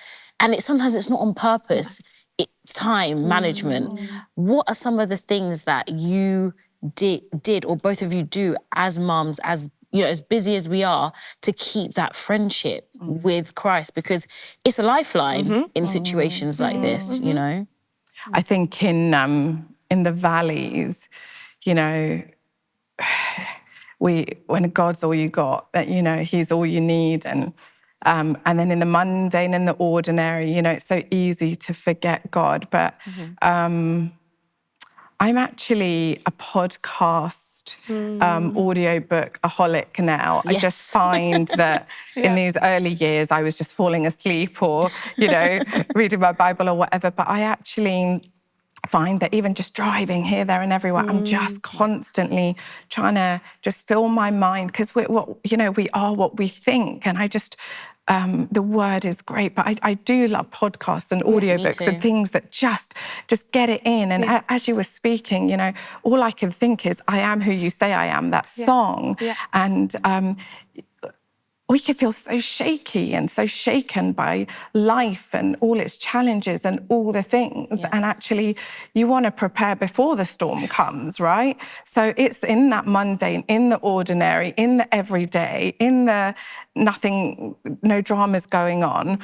sometimes it's not on purpose. It's time management. What are some of the things that you did or both of you do as mums, as you know, as busy as we are, to keep that friendship with Christ? Because it's a lifeline in situations like this, you know? I think in the valleys, you know, when God's all you got, you know, he's all you need. And then in the mundane and the ordinary, you know, it's so easy to forget God. But I I'm actually a podcast audiobook-aholic now. I just find that in these early years, I was just falling asleep or, reading my Bible or whatever. But I actually find that even just driving here, there and everywhere, I'm just constantly trying to just fill my mind, because we are what we think. And I just, the word is great, but I do love podcasts and audiobooks and things that just get it in. And as you were speaking, all I can think is, I am who you say I am, that song. And we can feel so shaky and so shaken by life and all its challenges and all the things. And actually, you want to prepare before the storm comes, right? So it's in that mundane, in the ordinary, in the everyday, in the nothing, no dramas going on,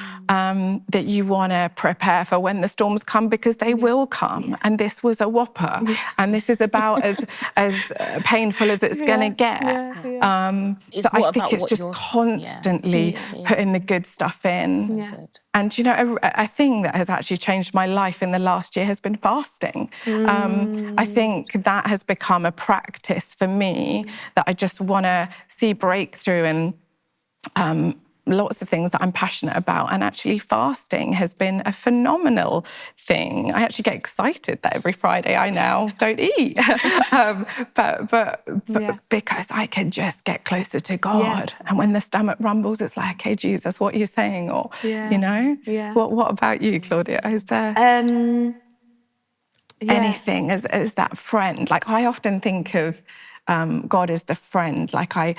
that you want to prepare for when the storms come, because they will come. And this was a whopper. And this is about as painful as it's going to get. So I think it's just constantly putting the good stuff in. And, a thing that has actually changed my life in the last year has been fasting. I think that has become a practice for me, that I just want to see breakthrough in lots of things that I'm passionate about. And actually fasting has been a phenomenal thing. I actually get excited that every Friday I now don't eat. but because I can just get closer to God. And when the stomach rumbles, it's like, okay, Jesus, what are you saying? Or, What about you, Claudia? Is there anything as that friend? Like, I often think of God as the friend. Like, I've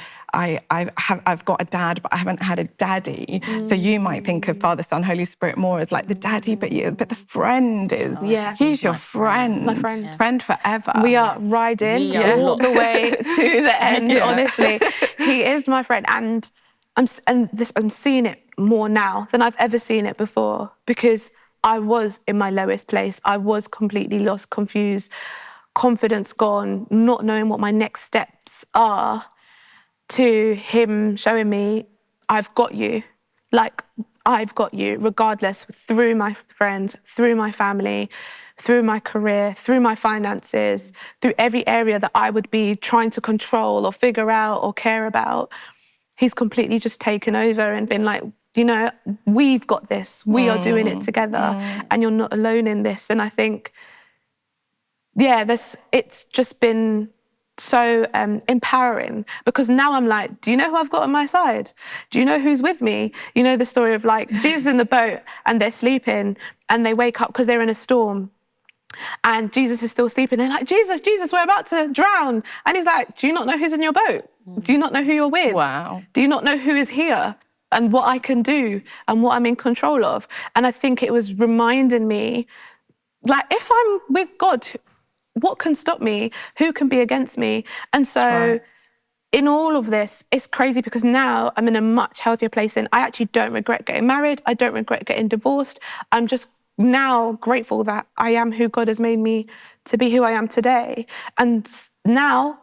got a dad, but I haven't had a daddy. So you might think of Father, Son, Holy Spirit more as like the daddy, but the friend is, he's your friend. My friend. Friend forever. We are riding all the way to the end, honestly. He is my friend. And I'm seeing it more now than I've ever seen it before, because I was in my lowest place. I was completely lost, confused, confidence gone, not knowing what my next steps are, to him showing me, I've got you. Like, I've got you, regardless, through my friends, through my family, through my career, through my finances, through every area that I would be trying to control or figure out or care about. He's completely just taken over and been like, we've got this. We are doing it together, and you're not alone in this. And I think, it's just been so empowering, because now I'm like, do you know who I've got on my side? Do you know who's with me? You know the story of, like, Jesus in the boat and they're sleeping and they wake up because they're in a storm and Jesus is still sleeping. They're like, Jesus, we're about to drown. And he's like, do you not know who's in your boat? Do you not know who you're with? Wow. Do you not know who is here and what I can do and what I'm in control of? And I think it was reminding me, like, if I'm with God, what can stop me? Who can be against me? And so in all of this, it's crazy, because now I'm in a much healthier place, and I actually don't regret getting married. I don't regret getting divorced. I'm just now grateful that I am who God has made me to be, who I am today. And now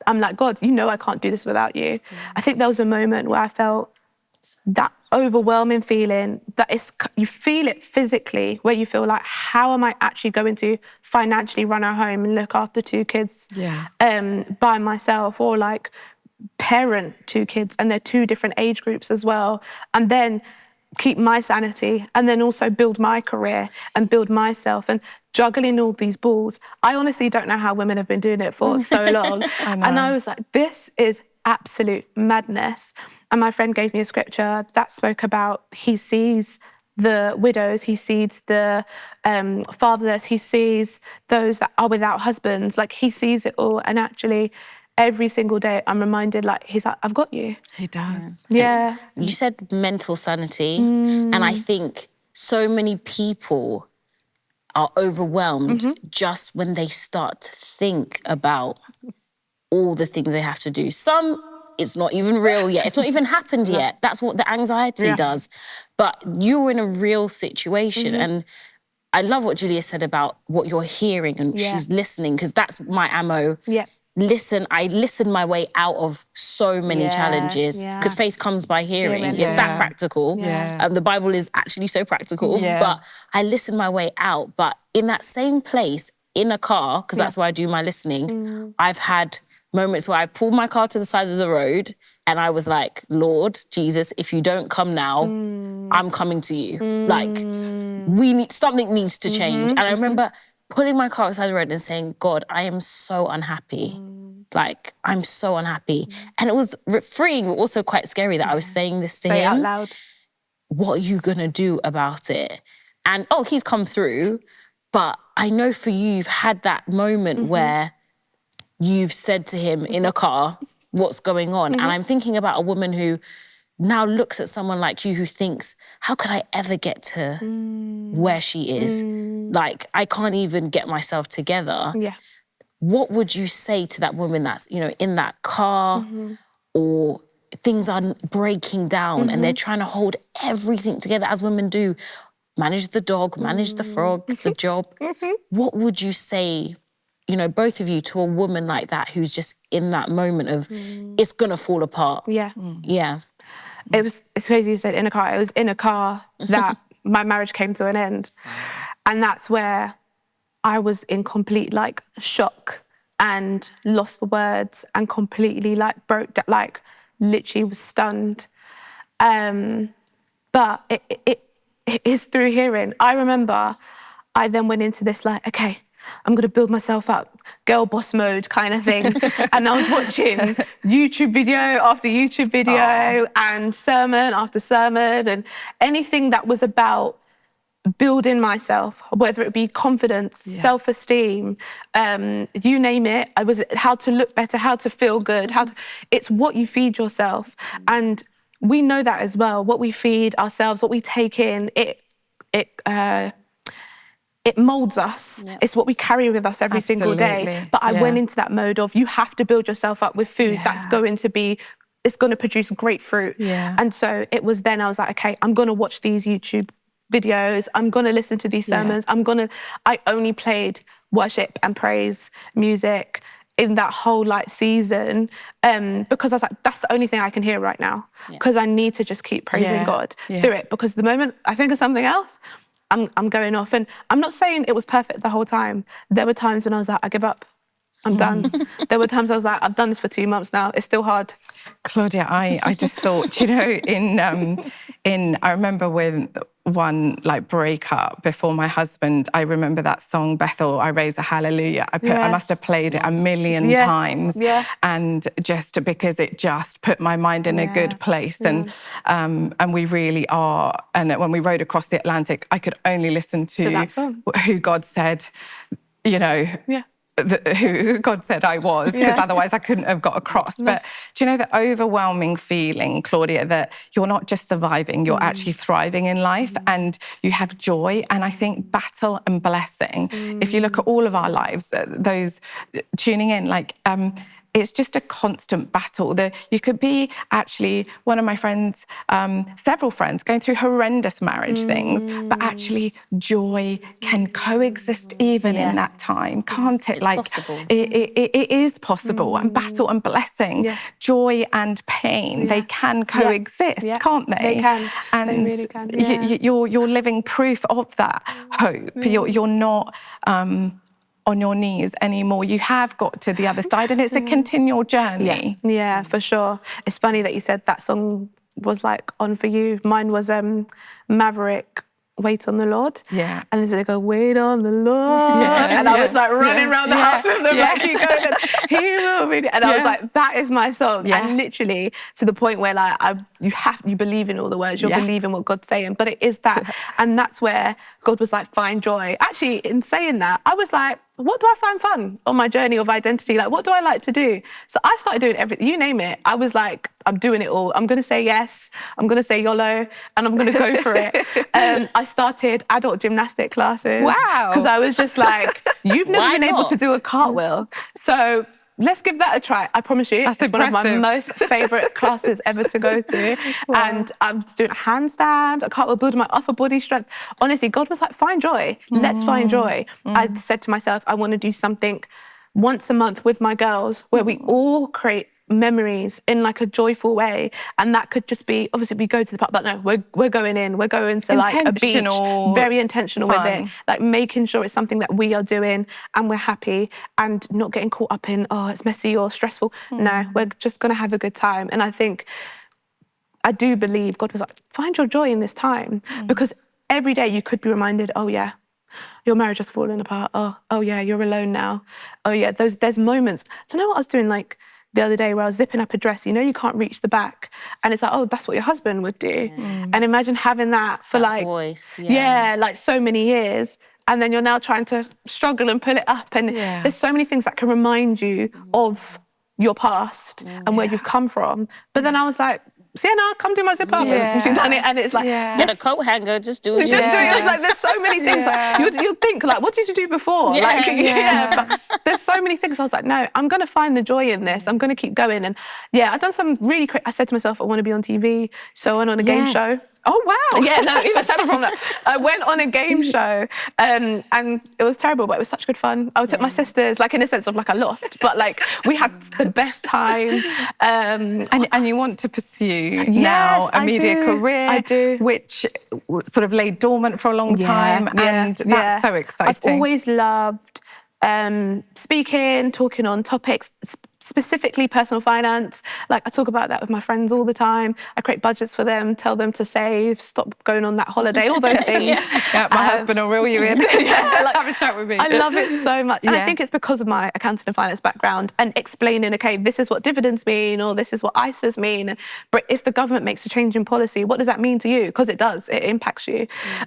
I'm like, God, I can't do this without you. I think there was a moment where I felt that overwhelming feeling, that you feel it physically, where you feel like, how am I actually going to financially run a home and look after 2 kids by myself, or like parent 2 kids, and they're 2 different age groups as well, and then keep my sanity, and then also build my career and build myself, and juggling all these balls. I honestly don't know how women have been doing it for so long. And I was like, this is absolute madness. And my friend gave me a scripture that spoke about, he sees the widows, he sees the fatherless, he sees those that are without husbands, like, he sees it all. And actually, every single day I'm reminded, like, he's like, I've got you. He does. Yeah. You said mental sanity, and I think so many people are overwhelmed just when they start to think about all the things they have to do. Some, it's not even real yet. It's not even happened yet. That's what the anxiety does. But you're in a real situation. And I love what Julia said about what you're hearing, and she's listening, because that's my ammo. I listen my way out of so many challenges, because faith comes by hearing. It's that practical. The Bible is actually so practical, but I listen my way out. But in that same place, in a car, because that's where I do my listening, I've had moments where I pulled my car to the side of the road and I was like, Lord Jesus, if you don't come now, I'm coming to you. Like, something needs to change. And I remember putting my car outside the road and saying, God, I am so unhappy. Like, I'm so unhappy. And it was freeing, but also quite scary that I was saying this to him. Say it out loud. What are you gonna do about it? And he's come through, but I know for you, you've had that moment where you've said to him in a car, what's going on? And I'm thinking about a woman who now looks at someone like you who thinks, how could I ever get to where she is? Like, I can't even get myself together. Yeah. What would you say to that woman that's, in that car or things are breaking down and they're trying to hold everything together as women do? Manage the dog, manage the frog, the job. What would you say, both of you, to a woman like that who's just in that moment of it's gonna fall apart? Yeah. Yeah. It's crazy you said in a car. It was in a car that my marriage came to an end. And that's where I was in complete shock and lost for words and completely broke down, literally was stunned. But it is through hearing. I remember I then went into this okay, I'm gonna build myself up, girl boss mode kind of thing. And I was watching YouTube video after YouTube video and sermon after sermon and anything that was about building myself, whether it be confidence, self-esteem, you name it. I was how to look better, how to feel good, it's what you feed yourself. And we know that as well. What we feed ourselves, what we take in, it molds us. Yep. It's what we carry with us every single day. But I went into that mode of you have to build yourself up with food that's going to be, it's going to produce great fruit. Yeah. And so it was then I was like, okay, I'm going to watch these YouTube videos. I'm going to listen to these sermons. I only played worship and praise music in that whole season because I was like, that's the only thing I can hear right now because I need to just keep praising God through it, because the moment I think of something else, I'm going off. And I'm not saying it was perfect the whole time. There were times when I was like, I give up. I'm done. There were times I was like, I've done this for 2 months now. It's still hard. Claudia, I just thought, I remember when one breakup before my husband, I remember that song, Bethel, I Raise a Hallelujah. I must have played it a million times. Yeah. And just because it just put my mind in a good place. And we really are. And when we rode across the Atlantic, I could only listen to who God said, who God said I was, because otherwise I couldn't have got across. But do you know the overwhelming feeling, Claudia, that you're not just surviving, you're actually thriving in life and you have joy. And I think battle and blessing, if you look at all of our lives, those tuning in, it's just a constant battle. You could be actually, one of my friends, several friends, going through horrendous marriage things, but actually joy can coexist even in that time, can't it? It's possible. It is possible. And battle and blessing, joy and pain, they can coexist, can't they? They can. And they really can. Yeah. You're living proof of that hope. You're not on your knees anymore. You have got to the other side, and it's a continual journey. Yeah, for sure. It's funny that you said that song was on for you. Mine was Maverick, Wait on the Lord. Yeah. And then they go, wait on the Lord. And I was running around the house with them, keep going, and he will read it. And I was like, that is my song. And literally to the point where you believe in all the words, you believe in what God's saying, but it is that. And that's where God was like, find joy. Actually, in saying that, I was like, what do I find fun on my journey of identity? What do I like to do? So I started doing everything, you name it. I was like, I'm doing it all. I'm going to say yes. I'm going to say YOLO, and I'm going to go for it. I started adult gymnastic classes. Wow. Because I was just like, you've never been able to do a cartwheel. So let's give that a try. I promise you, it's one of my most favourite classes ever to go to. Wow. And I'm doing a handstand, a cartwheel, building my upper body strength. Honestly, God was like, find joy. Let's find joy. I said to myself, I want to do something once a month with my girls where we all create memories in like a joyful way. And that could just be, obviously we go to the pub, but no, we're going in, we're going to like a beach, Intentional very intentional with it, fun. like making sure it's something that we are doing and we're happy and not getting caught up in, oh, it's messy or stressful. No, we're just gonna have a good time. And I think, I do believe God was like, find your joy in this time, because every day you could be reminded, oh yeah, your marriage has fallen apart. Oh yeah, you're alone now. Oh yeah, there's moments. So you know what I was doing like the other day where I was zipping up a dress, you know you can't reach the back. And it's like, oh, that's what your husband would do. And imagine having that for That like, voice, like so many years. And then you're now trying to struggle and pull it up. And there's so many things that can remind you of your past and where you've come from. But then I was like, Sienna, come do my zip up. And she's done it, and it's like, Get a coat hanger, just do it. just do it. Like, there's so many things. Like, you'd think, like, what did you do before? But there's so many things. I was like, no, I'm going to find the joy in this. I'm going to keep going. And I've done some really I said to myself, I want to be on TV. So I went on a game show. Oh, wow. Yeah, no, even separate from that. I went on a game show and it was terrible, but it was such good fun. I took my sisters, like in a sense of like I lost, but like we had the best time. And you want to pursue now a media career, I do. Which sort of lay dormant for a long time, and that's so exciting. I've always loved speaking, talking on topics, specifically personal finance. Like I talk about that with my friends all the time. I create budgets for them, tell them to save, stop going on that holiday, all those things. My husband will reel you in. Have a chat with me. I love it so much. And I think it's because of my accounting and finance background and explaining, okay, this is what dividends mean, or this is what ISAs mean. But if the government makes a change in policy, what does that mean to you? Because it does, it impacts you.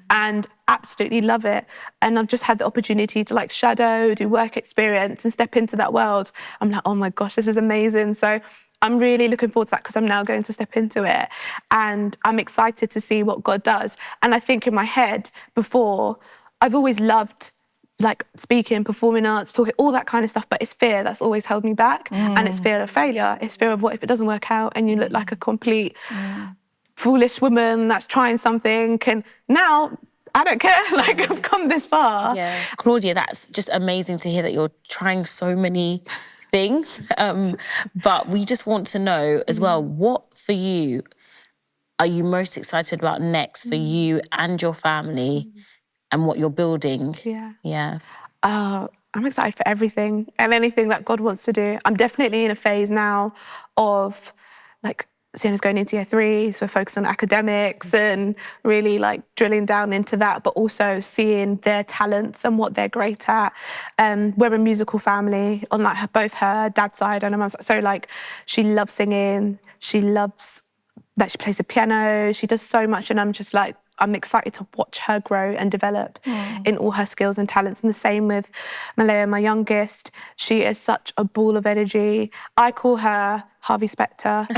And absolutely love it. And I've just had the opportunity to like shadow, do work experience and step into that world. I'm like, oh my gosh, this is amazing. So I'm really looking forward to that because I'm now going to step into it. And I'm excited to see what God does. And I think in my head before, I've always loved like speaking, performing arts, talking, all that kind of stuff. But it's fear that's always held me back. And it's fear of failure. It's fear of what if it doesn't work out and you look like a complete foolish woman that's trying something. And now I don't care, like I've come this far. Yeah. Claudia, that's just amazing to hear that you're trying so many things. But we just want to know as well, what for you are you most excited about next for you and your family and what you're building? I'm excited for everything and anything that God wants to do. I'm definitely in a phase now of like, Sienna's going into year 3, so we're focused on academics and really like drilling down into that, but also seeing their talents and what they're great at. We're a musical family on like both her dad's side and her mum's side. So like she loves singing, she loves that she plays the piano, she does so much, and I'm just like, I'm excited to watch her grow and develop in all her skills and talents. And the same with Malaya, my youngest. She is such a ball of energy. I call her Harvey Specter.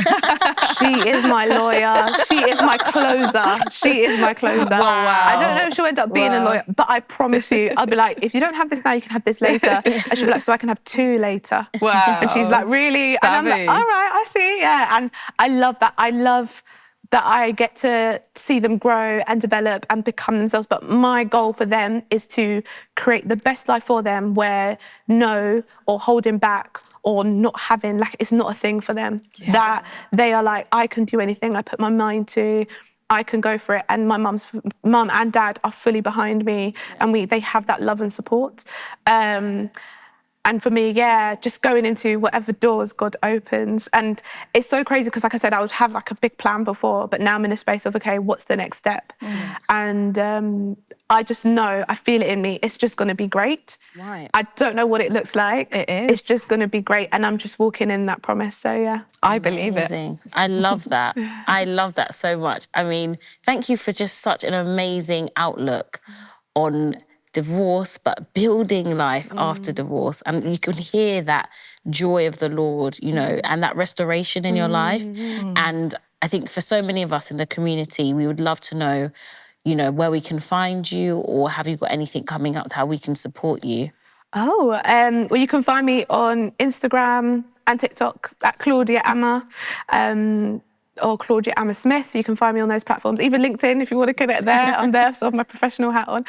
She is my lawyer. She is my closer. She is my closer. Wow. I don't know if she'll end up being a lawyer, but I promise you, I'll be like, if you don't have this now, you can have this later. And she'll be like, so I can have 2 later. Wow. And she's like, really? Savvy. And I'm like, all right, I see, yeah. And I love that. I love that I get to see them grow and develop and become themselves. But my goal for them is to create the best life for them where no or holding back or not having, like, it's not a thing for them. That they are like, I can do anything I put my mind to, I can go for it. And my mum and dad are fully behind me and they have that love and support. And for me, just going into whatever doors God opens. And it's so crazy because, like I said, I would have like a big plan before, but now I'm in a space of, okay, what's the next step? And I just know, I feel it in me, it's just going to be great. Right. I don't know what it looks like. It is. It's just going to be great. And I'm just walking in that promise. So, yeah. I believe it. Amazing. I love that. I love that so much. I mean, thank you for just such an amazing outlook on divorce, but building life after divorce. And you can hear that joy of the Lord, you know, and that restoration in your life. And I think for so many of us in the community, we would love to know, you know, where we can find you, or have you got anything coming up, how we can support you? Well, you can find me on Instagram and TikTok at Claudia Amma. or Claudia Smith. You can find me on those platforms. Even LinkedIn, if you want to connect there, I'm there, so I have my professional hat on.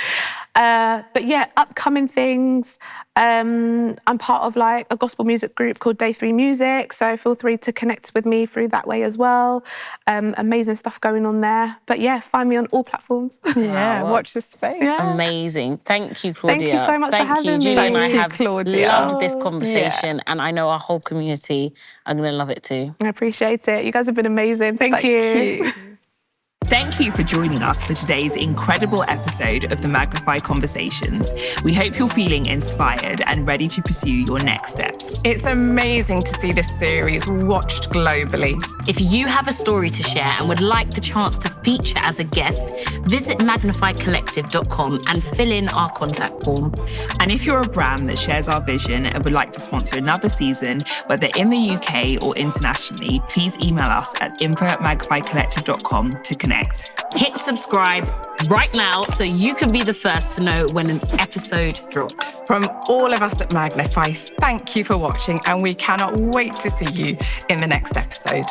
But yeah, upcoming things. I'm part of like a gospel music group called Day 3 Music, so feel free to connect with me through that way as well. Amazing stuff going on there. But yeah, find me on all platforms. Yeah, Wow. watch this space. Yeah. Amazing. Thank you, Claudia. Thank you so much for having me. Julie and I Thank you, have Claudia. loved this conversation, and I know our whole community are going to love it too. I appreciate it. You guys have been amazing. Thank you. Thank you for joining us for today's incredible episode of the Magnify Conversations. We hope you're feeling inspired and ready to pursue your next steps. It's amazing to see this series watched globally. If you have a story to share and would like the chance to feature as a guest, visit magnifycollective.com and fill in our contact form. And if you're a brand that shares our vision and would like to sponsor another season, whether in the UK or internationally, please email us at info@magnifycollective.com to connect. Hit subscribe right now so you can be the first to know when an episode drops. From all of us at Magnify, thank you for watching, and we cannot wait to see you in the next episode.